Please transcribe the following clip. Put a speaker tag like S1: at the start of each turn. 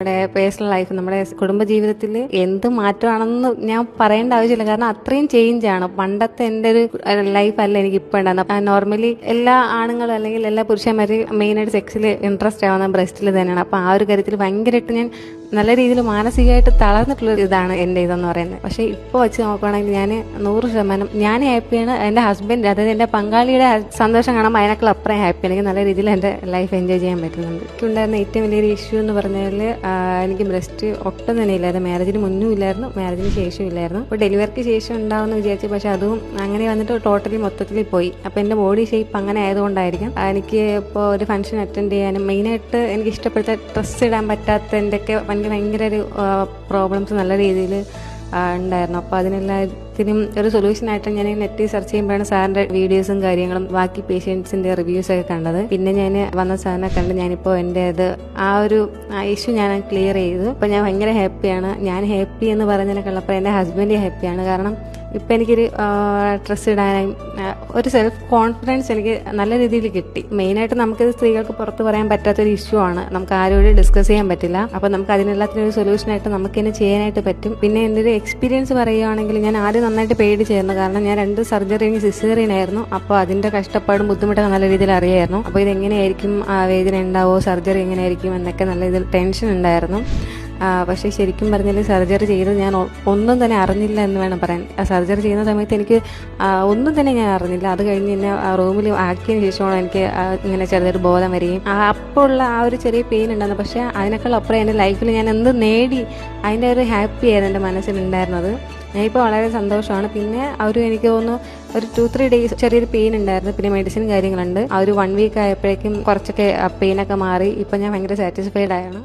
S1: നമ്മുടെ personal life, നമ്മുടെ കുടുംബജീവിതത്തിൽ എന്ത് മാറ്റമാണെന്ന് ഞാൻ പറയേണ്ട ആവശ്യമില്ല. കാരണം അത്രയും ചേഞ്ച് ആണ്. പണ്ടത്തെ എൻ്റെ ഒരു ലൈഫ് അല്ല എനിക്ക് ഇപ്പം ഉണ്ടാകുന്നത്. നോർമലി എല്ലാ ആണുങ്ങളും അല്ലെങ്കിൽ എല്ലാ പുരുഷന്മാരും മെയിനായിട്ട് സെക്സിൽ ഇൻട്രസ്റ്റ് ആവുന്ന ബ്രസ്റ്റിൽ തന്നെയാണ്. അപ്പോൾ ആ ഒരു കാര്യത്തിൽ ഭയങ്കരമായിട്ട് ഞാൻ നല്ല രീതിയിൽ മാനസികമായിട്ട് തളർന്നിട്ടുള്ള ഇതാണ് എൻ്റെ ഇതെന്ന് പറയുന്നത്. പക്ഷേ ഇപ്പോൾ വെച്ച് നോക്കുകയാണെങ്കിൽ ഞാൻ 100% ഞാൻ ഹാപ്പിയാണ്. എൻ്റെ ഹസ്ബൻഡ്, അതായത് എൻ്റെ പങ്കാളിയുടെ സന്തോഷം കാണുമ്പോൾ അതിനേക്കാൾ അപ്പുറം ഹാപ്പിയാണ്. എനിക്ക് നല്ല രീതിയിൽ എൻ്റെ ലൈഫ് എൻജോയ് ചെയ്യാൻ പറ്റുന്നുണ്ട്. എനിക്കുണ്ടായിരുന്ന ഏറ്റവും വലിയൊരു ഇഷ്യൂ എന്ന് പറഞ്ഞാൽ എനിക്ക് ബ്രസ്റ്റ് ഒട്ടും തന്നെ ഇല്ലായിരുന്നു. മാരേജിന് മുന്നും ഇല്ലായിരുന്നു, മാരേജിന് ശേഷം ഇല്ലായിരുന്നു. അപ്പോൾ ഡെലിവറിക്ക് ശേഷം ഉണ്ടാവുമെന്ന് വിചാരിച്ചു. പക്ഷേ അതും അങ്ങനെ വന്നിട്ട് ടോട്ടലി മൊത്തത്തിൽ പോയി. അപ്പോൾ എൻ്റെ ബോഡി ഷേപ്പ് അങ്ങനെ ആയതുകൊണ്ടായിരിക്കും എനിക്ക് ഇപ്പോൾ ഒരു ഫംഗ്ഷൻ അറ്റൻഡ് ചെയ്യാനും മെയിനായിട്ട് എനിക്ക് ഇഷ്ടപ്പെട്ട ഡ്രസ്സ് ഇടാൻ പറ്റാത്തതിൻ്റെയൊക്കെ ഭയങ്കര ഒരു പ്രോബ്ലംസ് നല്ല രീതിയിൽ ഉണ്ടായിരുന്നു. അപ്പോൾ അതിനെല്ലാത്തിനും ഒരു സൊല്യൂഷനായിട്ട് ഞാൻ നെറ്റിൽ സെർച്ച് ചെയ്യുമ്പോഴാണ് സാറിൻ്റെ വീഡിയോസും കാര്യങ്ങളും ബാക്കി പേഷ്യൻസിൻ്റെ റിവ്യൂസൊക്കെ കണ്ടത്. പിന്നെ ഞാൻ വന്ന സാറിനെ കണ്ട് ഞാനിപ്പോൾ എൻ്റെ ആ ഒരു ഇഷ്യൂ ഞാൻ ക്ലിയർ ചെയ്തു. അപ്പോൾ ഞാൻ ഭയങ്കര ഹാപ്പിയാണ്. ഞാൻ ഹാപ്പി എന്ന് പറഞ്ഞതിനേക്കാളപ്പോൾ എൻ്റെ ഹസ്ബൻഡ് ഹാപ്പിയാണ്. കാരണം ഇപ്പം എനിക്കൊരു ഡ്രസ്സ് ഇടാനായി ഒരു സെൽഫ് കോൺഫിഡൻസ് എനിക്ക് നല്ല രീതിയിൽ കിട്ടി. മെയിനായിട്ട് നമുക്കിത് സ്ത്രീകൾക്ക് പുറത്ത് പറയാൻ പറ്റാത്തൊരു ഇഷ്യൂ ആണ്. നമുക്ക് ആരോടും ഡിസ്കസ് ചെയ്യാൻ പറ്റില്ല. അപ്പോൾ നമുക്ക് അതിനെല്ലാത്തിനും ഒരു സൊല്യൂഷനായിട്ട് നമുക്ക് തന്നെ ചെയ്യാനായിട്ട് പറ്റും. പിന്നെ എൻ്റെ ഒരു എക്സ്പീരിയൻസ് പറയുകയാണെങ്കിൽ ഞാൻ ആദ്യം നന്നായിട്ട് പേടിച്ചായിരുന്നു. കാരണം ഞാൻ 2 സർജറി എനിക്ക് സിസേറിയൻ ആയിരുന്നു. അപ്പോൾ അതിൻ്റെ കഷ്ടപ്പാടും ബുദ്ധിമുട്ടൊക്കെ നല്ല രീതിയിൽ അറിയായിരുന്നു. അപ്പോൾ ഇതെങ്ങനെയായിരിക്കും, വേദന ഉണ്ടാവോ, സർജറി എങ്ങനെയായിരിക്കും എന്നൊക്കെ നല്ല രീതിയിൽ ടെൻഷൻ ഉണ്ടായിരുന്നു. പക്ഷേ ശരിക്കും പറഞ്ഞാൽ സർജറി ചെയ്ത് ഞാൻ ഒന്നും തന്നെ അറിഞ്ഞില്ല എന്ന് വേണം പറയാൻ. സർജറി ചെയ്യുന്ന സമയത്ത് എനിക്ക് ഒന്നും തന്നെ ഞാൻ അറിഞ്ഞില്ല. അത് കഴിഞ്ഞ് എന്നെ റൂമിൽ ആക്കിയതിന് ശേഷമാണ് എനിക്ക് ഇങ്ങനെ ചെറുതൊരു ബോധം വരികയും അപ്പോൾ ഉള്ള ആ ഒരു ചെറിയ പെയിൻ ഉണ്ടായിരുന്നു. പക്ഷേ അതിനേക്കാൾ അപ്പുറം എൻ്റെ ലൈഫിൽ ഞാൻ എന്ത് നേടി അതിൻ്റെ ഒരു ഹാപ്പി ആയിരുന്നു എൻ്റെ മനസ്സിലുണ്ടായിരുന്നത്. ഞാനിപ്പോൾ വളരെ സന്തോഷമാണ്. പിന്നെ എനിക്ക് തോന്നുന്നു ഒരു 2-3 ഡേയ്സ് ചെറിയൊരു പെയിൻ ഉണ്ടായിരുന്നു. പിന്നെ മെഡിസിൻ കാര്യങ്ങളുണ്ട്. ആ ഒരു 1 വീക്ക് ആയപ്പോഴേക്കും കുറച്ചൊക്കെ പെയിനൊക്കെ മാറി. ഇപ്പം ഞാൻ ഭയങ്കര സാറ്റിസ്ഫൈഡ് ആണ്.